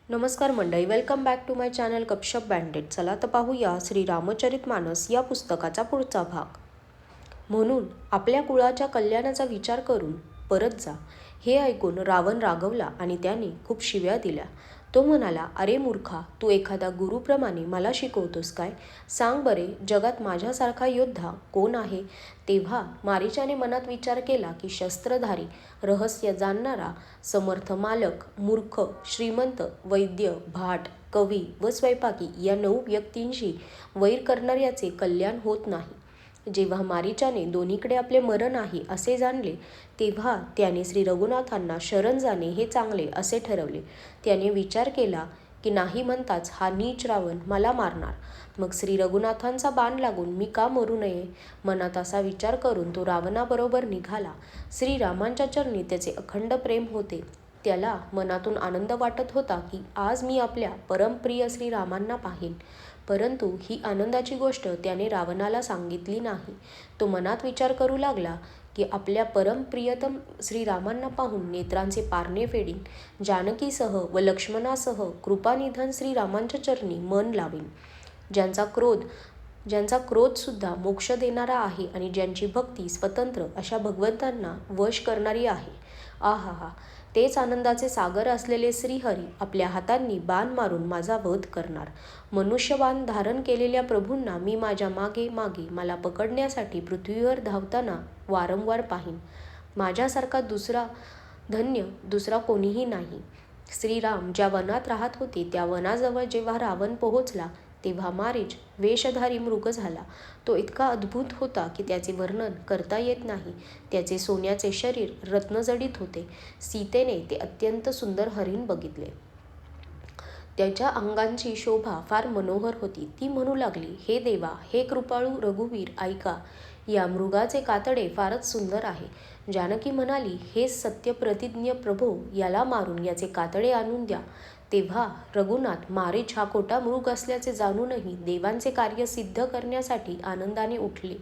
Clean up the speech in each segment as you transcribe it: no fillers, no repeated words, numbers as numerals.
नमस्कार मंडळी, welcome back to my channel Gapshap बँडेड. चला तर पाहूया श्री रामचरितमानस या पुस्तकाचा पुढचा भाग. म्हणून आपल्या कुळाच्या कल्याणाचा विचार करून परत जा. हे ऐकून रावण रागवला आणि त्याने खूप शिव्या दिल्या. तो म्हणाला, अरे मूर्खा, तू एखादा गुरुप्रमाणे मला शिकवतोस काय? सांग बरे, जगात माझ्यासारखा योद्धा कोण आहे? तेव्हा मारीचाने मनात विचार केला की शस्त्रधारी, रहस्य जाणणारा, समर्थ मालक, मूर्ख, श्रीमंत, वैद्य, भाट, कवी व स्वयंपाकी या 9 व्यक्तींशी वैर करणाऱ्याचे कल्याण होत नाही. जेव्हा मारीचाने दोन्हीकडे आपले मरण आहे असे जाणले, तेव्हा त्याने श्री रघुनाथांना शरण जाणे हे चांगले असे ठरवले. त्याने विचार केला की नाही म्हणताच हा नीच रावण मला मारणार, मग श्री रघुनाथांचा बाण लागून मी का मरू नये? मनात असा विचार करून तो रावणाबरोबर निघाला. श्रीरामांच्या चरणी त्याचे अखंड प्रेम होते. त्याला मनातून आनंद वाटत होता की आज मी आपल्या परमप्रिय श्रीरामांना पाहीन. परंतु ही आनंदाची गोष्ट त्याने रावणाला सांगितली नाही. तो मनात विचार करू लागला की आपल्या परमप्रियतम श्रीरामांना पाहून नेत्रांचे पारणे फेडीन, जानकीसह व लक्ष्मणासह कृपानिधन श्रीरामांच्या चरणी मन लावीन. ज्यांचा क्रोधसुद्धा मोक्ष देणारा आहे आणि ज्यांची भक्ती स्वतंत्र अशा भगवंतांना वश करणारी आहे. आहाहा, तेच आनंदाचे सागर असलेले श्रीहरी आपल्या हातांनी बाण मारून माझा वध करणार. मनुष्यबाण धारण केलेल्या प्रभूंना मी माझ्या मागे मागे मला पकडण्यासाठी पृथ्वीवर धावताना वारंवार पाहीन. माझ्यासारखा दुसरा कोणीही नाही. श्रीराम ज्या वनात राहत होते त्या वनाजवळ जेव्हा रावण पोहोचला, तेव्हा मारीच वेषधारी मृग झाला. तो इतका अद्भुत होता की त्याचे वर्णन करता येत नाही. त्याचे सोन्याचे शरीर रत्नजडित होते. सीतेने ते अत्यंत सुंदर हरिण बघितले. त्याच्या अंगांची शोभा फार मनोहर होती. ती म्हणू लागली, हे देवा, हे कृपाळू रघुवीर, ऐका, या मृगाचे कातडे फारच सुंदर आहे. जानकी म्हणाली, हे सत्यप्रतिज्ञ प्रभो, याला मारून याचे कातडे आणून द्या. तेव्हा रघुनाथ मारीच हा खोटा मृग असल्याचे जाणूनही देवांचे कार्य सिद्ध करण्यासाठी आनंदाने उठले.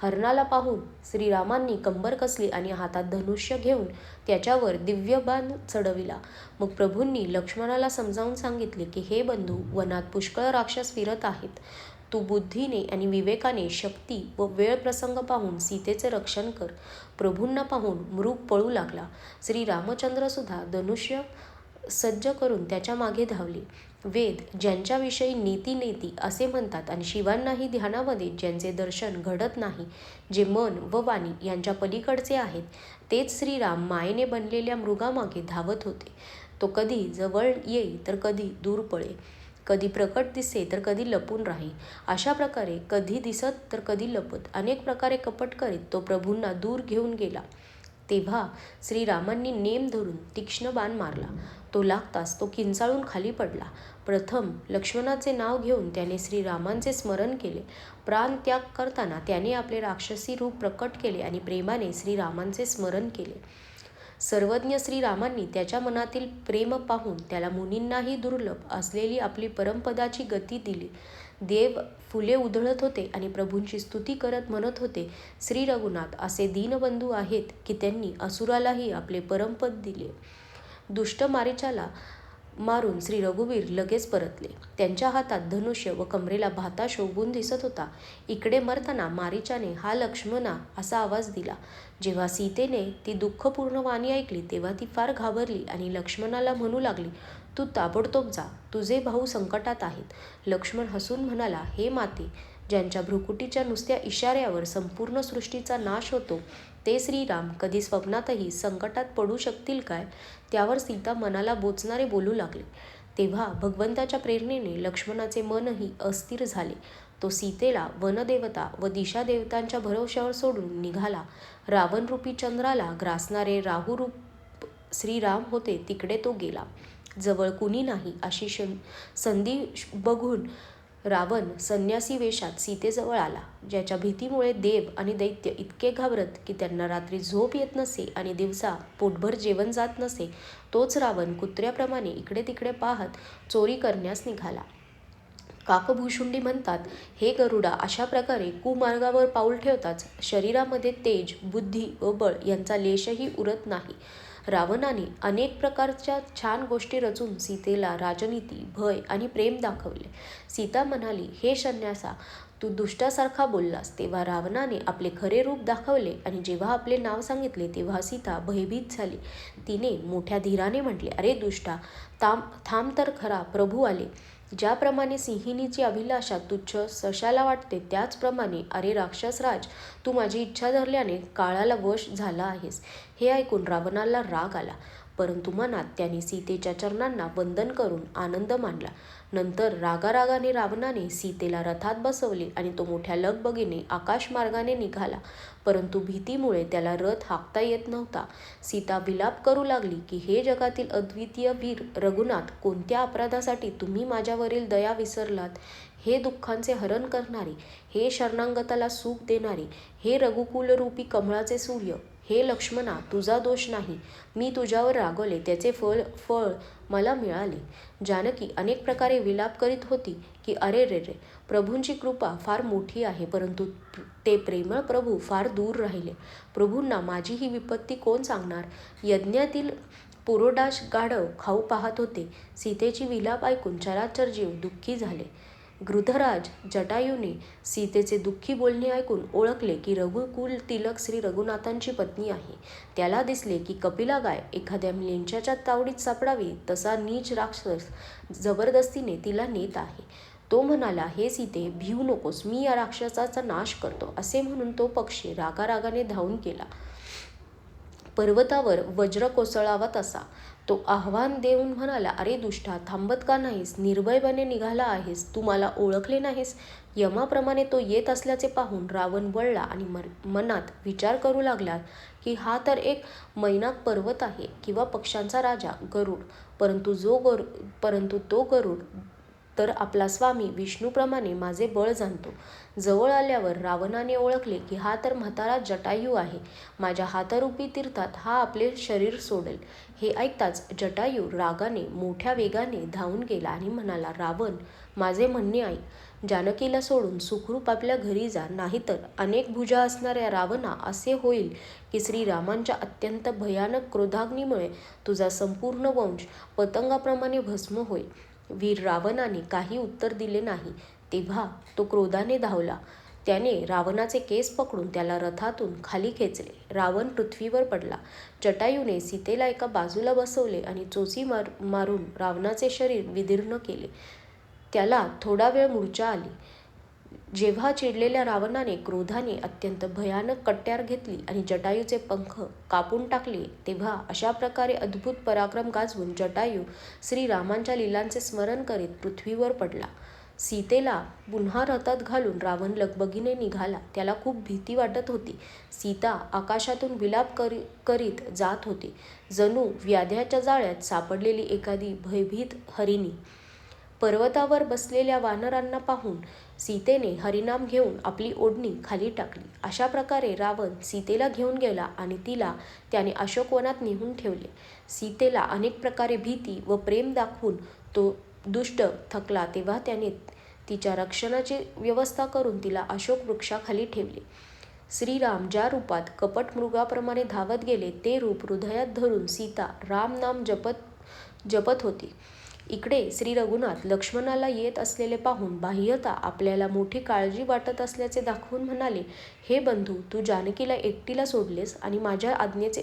हरणाला पाहून श्रीरामांनी कंबर कसली आणि हातात धनुष्य घेऊन त्याच्यावर दिव्य बाण चढविला. मग प्रभूंनी लक्ष्मणाला समजावून सांगितले की हे बंधू, वनात पुष्कळ राक्षस फिरत आहेत. तू बुद्धीने आणि विवेकाने शक्ती व वेळ प्रसंग पाहून सीतेचे रक्षण कर. प्रभूंना पाहून मृग पळू लागला. श्रीरामचंद्र सुद्धा धनुष्य सज्ज करून त्याच्या मागे धावले. वेद ज्यांच्याविषयी नेती असे म्हणतात आणि शिवांनाही ध्यानामध्ये ज्यांचे दर्शन घडत नाही, जे मन व वाणी यांच्या पलीकडचे आहेत, तेच श्रीराम मायेने बनलेल्या मृगामागे धावत होते. तो कधी जवळ येई तर कधी दूर पळे, कधी प्रकट दिसे तर कधी लपून राही. अशा प्रकारे कधी दिसत तर कधी लपत अनेक प्रकारे कपट करीत तो प्रभूंना दूर घेऊन गेला. तेव्हा श्रीरामांनी नेम धरून तीक्ष्ण बाण मारला. तो लागताच तो किंचाळून खाली पडला. प्रथम लक्ष्मणाचे नाव घेऊन त्याने श्रीरामांचे स्मरण केले. प्राणत्याग करताना त्याने आपले राक्षसी रूप प्रकट केले आणि प्रेमाने श्रीरामांचे स्मरण केले. सर्वज्ञ श्रीरामांनी त्याच्या मनातील प्रेम पाहून त्याला मुनींनाही दुर्लभ असलेली आपली परमपदाची गती दिली. देव फुले उधळत होते आणि प्रभूंची स्तुती करत म्हणत होते, श्री रघुनाथ असे दीनबंधू आहेत की त्यांनी असुरालाही आपले परमपद दिले. दुष्ट मारीचाला मारून श्री रघुवीर लगेच परतले. त्यांच्या हातात धनुष्य व कमरेला भाता शोभून दिसत होता. इकडे मरताना मारीचाने हा लक्ष्मणा असा आवाज दिला. जेव्हा सीतेने ती दुःखपूर्ण वाणी ऐकली तेव्हा ती फार घाबरली आणि लक्ष्मणाला म्हणू लागली, तू ताबडतोब जा, तुझे भाऊ संकटात आहेत. लक्ष्मण हसून म्हणाला, हे माते, ज्यांच्या भ्रुकुटीच्या नुसत्या इशाऱ्यावर संपूर्ण सृष्टीचा नाश होतो, ते श्रीराम कधी स्वप्नातही संकटात पडू शकतील काय? त्यावर सीता मनाला बोचणारे बोलू लागले. तेव्हा भगवंताच्या प्रेरणेने लक्ष्मणाचे मनही अस्थिर झाले. तो सीतेला वनदेवता व दिशादेवतांच्या भरोश्यावर सोडून निघाला. रावणरूपी चंद्राला ग्रासणारे राहुरूप श्रीराम होते तिकडे तो गेला. जवळ कुणी नाही अशी संधी बघून रावण संन्यासी वेशात सीतेजवळ आला. ज्याच्या भीतीमुळे देव आणि दैत्य इतके घाबरत की त्यांना रात्री झोप येत नसे आणि दिवसा पोटभर जेवण जात नसे, तोच रावण कुत्र्याप्रमाणे इकडे तिकडे पाहत चोरी करण्यास निघाला. काकभूषुंडी म्हणतात, हे गरुडा, अशा प्रकारे कुमार्गावर पाऊल ठेवताच शरीरामध्ये तेज, बुद्धी व बळ यांचा लेशही उरत नाही. रावणाने अनेक प्रकारच्या छान गोष्टी रचून सीतेला राजनीती, भय आणि प्रेम दाखवले. सीता म्हणाली, हे संन्यासा, तू दुष्टासारखा बोललास. तेव्हा रावणाने आपले खरे रूप दाखवले आणि जेव्हा आपले नाव सांगितले तेव्हा सीता भयभीत झाली. तिने मोठ्या धीराने म्हटले, अरे दुष्टा, थांब तर खरा, प्रभू आले. ज्याप्रमाणे सिंहिणीची अभिलाषा तुच्छ सशाला वाटते, त्याचप्रमाणे अरे राक्षसराज, तू माझी इच्छा धरल्याने काळाला वश झाला आहेस. हे ऐकून रावणाला राग आला, परंतु मनात त्याने सीतेच्या चरणांना वंदन करून आनंद मानला. नंतर रागारागाने रावणाने सीतेला रथात बसवले आणि तो मोठ्या लगबगीने आकाशमार्गाने निघाला, परंतु भीतीमुळे त्याला रथ हाकता येत नव्हता. सीता विलाप करू लागली की, हे जगातील अद्वितीय वीर रघुनाथ, कोणत्या अपराधासाठी तुम्ही माझ्यावरील दया विसरलात? हे दुःखांचे हरण करणारे, हे शरणागताला सुख देणारे, हे रघुकुलरूपी कमळाचे सूर्य, हे लक्ष्मणा, तुझा दोष नाही. मी तुझ्यावर रागवले, त्याचे फळ मला मिळाले. जानकी अनेक प्रकारे विलाप करीत होती की, अरे रे रे, प्रभूंची कृपा फार मोठी आहे, परंतु ते प्रेमळ प्रभू फार दूर राहिले. प्रभूंना माझी ही विपत्ती कोण सांगणार? यज्ञातील पुरोडाश गाढव खाऊ पाहत होते. सीतेची विलाप ऐकून चराचर जीव दुःखी झाले. गृधराज जटायूने सीतेचे दुःखी बोलणे ऐकून ओळखले की रघुकुल तिलक श्री रघुनाथांची पत्नी आहे. त्याला दिसले की कपिला गाय एखाद्या लेंच्याच्या तावडीत सापडावी तसा नीच राक्षस जबरदस्तीने तिला नेत आहे. तो म्हणाला, हे सीते, भिवू नकोस, मी या राक्षसाचा नाश करतो. असे म्हणून तो पक्षी रागारागाने धावून गेला. पर्वतावर वज्र कोसळावा तसा तो आव्हान देऊन म्हणाला, अरे दुष्टा, थांबत का नाहीस? निर्भयपणे निघाला आहेस, तू मला ओळखले नाहीस? यमाप्रमाणे तो येत असल्याचे पाहून रावण वळला आणि मनात विचार करू लागला की हा तर एक मैनाक पर्वत आहे किंवा पक्ष्यांचा राजा गरुड, परंतु तो गरुड तर आपला स्वामी विष्णूप्रमाणे माझे बळ जाणतो. जवळ आल्यावर रावणाने ओळखले की हा तर म्हातारा जटायू आहे. माझ्या हातरूपी तीर्थात हा आपले शरीर सोडेल. हे ऐकताच जटायू रागाने मोठ्या वेगाने धावून गेला आणि म्हणाला, रावण, माझे म्हणणे ऐक. जानकीला सोडून सुखरूप आपल्या घरी जा, नाहीतर अनेक भुजा असणाऱ्या रावणा असे होईल की श्रीरामांच्या अत्यंत भयानक क्रोधाग्नीमुळे तुझा संपूर्ण वंश पतंगाप्रमाणे भस्म होईल. वीर रावणाने काही उत्तर दिले नाही. तेव्हा तो क्रोधाने धावला. त्याने रावणाचे केस पकडून त्याला रथातून खाली खेचले. रावण पृथ्वीवर पडला. जटायूने सीतेला एका बाजूला बसवले आणि चोची मारून रावणाचे शरीर विदीर्ण केले. त्याला थोडा वेळ मूर्छा आली. जेव्हा चिडलेल्या रावणाने क्रोधाने अत्यंत भयानक कट्यार घेतली आणि जटायूचे पंख कापून टाकले, तेव्हा अशा प्रकारे अद्भुत पराक्रम गाजवून जटायू श्रीरामांच्या लीलांचे स्मरण करीत पृथ्वीवर पडला. सीतेला पुन्हा रथात घालून रावण लगबगीने निघाला. त्याला खूप भीती वाटत होती. सीता आकाशातून विलाप करीत जात होती, जणू व्याध्याच्या जाळ्यात सापडलेली एखादी भयभीत हरिणी. पर्वतावर बसलेल्या वानरांना पाहून सीतेने हरिनाम घेऊन आपली ओढणी खाली टाकली. अशा प्रकारे रावण सीतेला घेऊन गेला आणि तिला त्याने अशोकवनात नेऊन ठेवले. सीतेला अनेक प्रकारे भीती व प्रेम दाखवून तो दुष्ट थकला, तेव्हा त्याने तिच्या रक्षणाची व्यवस्था करून तिला अशोक वृक्षाखाली ठेवले. श्रीराम ज्या रूपात कपट मृगाप्रमाणे धावत गेले, ते रूप हृदयात धरून सीता राम नाम जपत होती. इकडे श्री रघुनाथ लक्ष्मणाला येत असलेले पाहून बाह्यतः आपल्याला मोठी काळजी वाटत असल्याचे दाखवून म्हणाले, हे बंधू, तू जानकीला एकटीला सोडलेस आणि माझ्या आज्ञेचे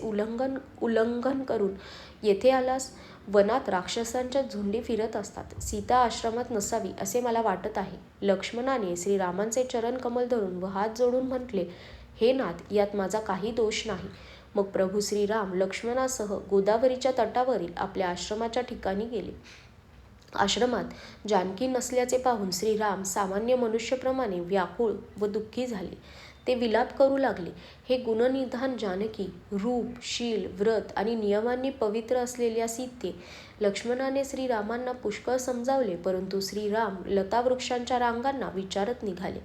उल्लंघन करून येथे आलास. वनात राक्षसांच्या झुंडी फिरत असतात. सीता आश्रमात नसावी असे मला वाटत आहे. लक्ष्मणाने श्रीरामांचे चरण कमल धरून व हात जोडून म्हटले, हे नाथ, यात माझा काही दोष नाही. मग प्रभू श्रीराम लक्ष्मणासह गोदावरीच्या तटावरील आपल्या आश्रमाच्या ठिकाणी गेले. आश्रमात जानकी नसल्याचे पाहून श्रीराम सामान्य मनुष्यप्रमाणे व्याकुळ व दुःखी झाले. ते विलाप करू लागले, हे गुणनिधान जानकी, रूप, शील, व्रत आणि नियमांनी पवित्र असलेल्या सीते. लक्ष्मणाने श्रीरामांना पुष्कळ समजावले, परंतु श्रीराम लतावृक्षांच्या रांगांना विचारत निघाले,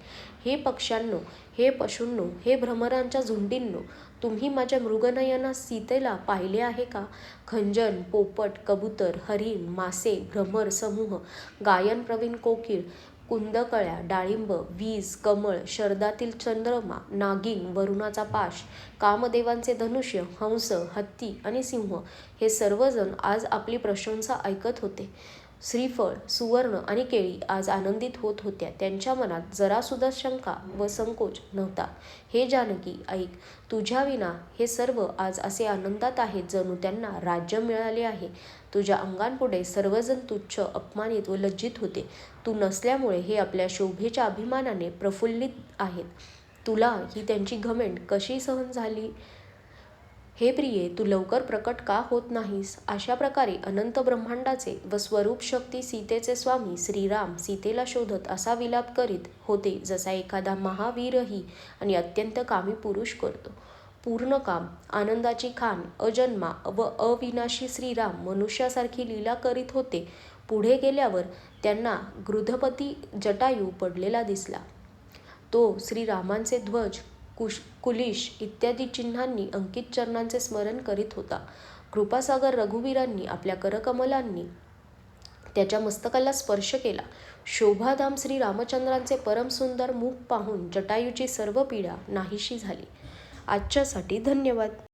हे पक्ष्यांनो, हे पशूंनो, हे भ्रमरांच्या झुंडींनो, तुम्ही माझ्या मृगनयनास सीतेला पाहिले आहे का? खंजन, पोपट, कबूतर, हरिण, मासे, भ्रमर समूह, गायन प्रवीण कोकिळ, कुंदकळ्या, डाळिंब, वीज, कमळ, शरदातील चंद्रमा, नागिन, वरुणाचा पाश, कामदेवांचे धनुष्य, हंस, हत्ती आणि सिंह हे सर्वजण आज आपली प्रशंसा ऐकत होते. श्रीफळ, सुवर्ण आणि केळी आज आनंदित होत होत्या. त्यांच्या मनात जरासुद्धा शंका व संकोच नव्हता. हे जानकी, ऐक, तुझ्याविना हे सर्व आज असे आनंदात आहेत जणू त्यांना राज्य मिळाले आहे. तुझ्या अंगांपुढे सर्वजण तुच्छ, अपमानित व लज्जित होते. तू नसल्यामुळे हे आपल्या शोभेच्या अभिमानाने प्रफुल्लित आहेत. तुला ही त्यांची घमेंड कशी सहन झाली? हे प्रिये, तू लवकर प्रकट का होत नाहीस? अशा प्रकारे अनंत ब्रह्मांडाचे व स्वरूप शक्ती सीतेचे स्वामी श्रीराम सीतेला शोधत असा विलाप करीत होते जसा एखादा महावीरही आणि अत्यंत कामी पुरुष करतो. पूर्ण काम, आनंदाची खाण, अजन्मा व अविनाशी श्रीराम मनुष्यासारखी लीला करीत होते. पुढे गेल्यावर त्यांना गृधपती जटायू पडलेला दिसला. तो श्रीरामांचे ध्वज, कुलिश इत्यादी चिन्हांनी अंकित चरणांचे स्मरण करीत होता. कृपासागर रघुवीरांनी आपल्या करकमलांनी त्याच्या मस्तकाला स्पर्श केला. शोभाधाम श्री रामचंद्रांचे परमसुंदर मुख पाहून जटायूची सर्व पीडा नाहीशी झाली. आजच्यासाठी धन्यवाद.